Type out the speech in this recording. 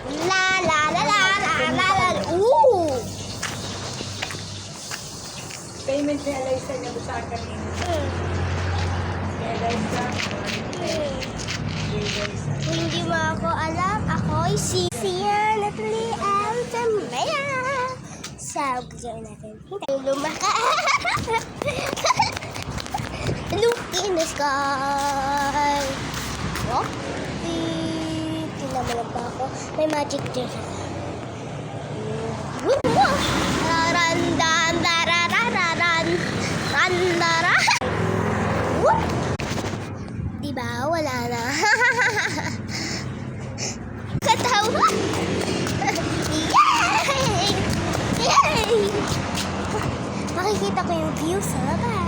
La la la la la la la. Ooh! Payment ni Eliza niya sa akin kanina. Kay Eliza. Kung hindi mo ako alam, ako'y si Sia Natalie Altamea. Sa gawin natin. Hintay lumaka. Look in the sky. Oh? Tinamalab pa ako. May magic drink ako. Rarandan, dararararan. Randara. Whoop! Diba? Wala na. Katawa! Yay! Yay! Makikita ko yung view sa labas.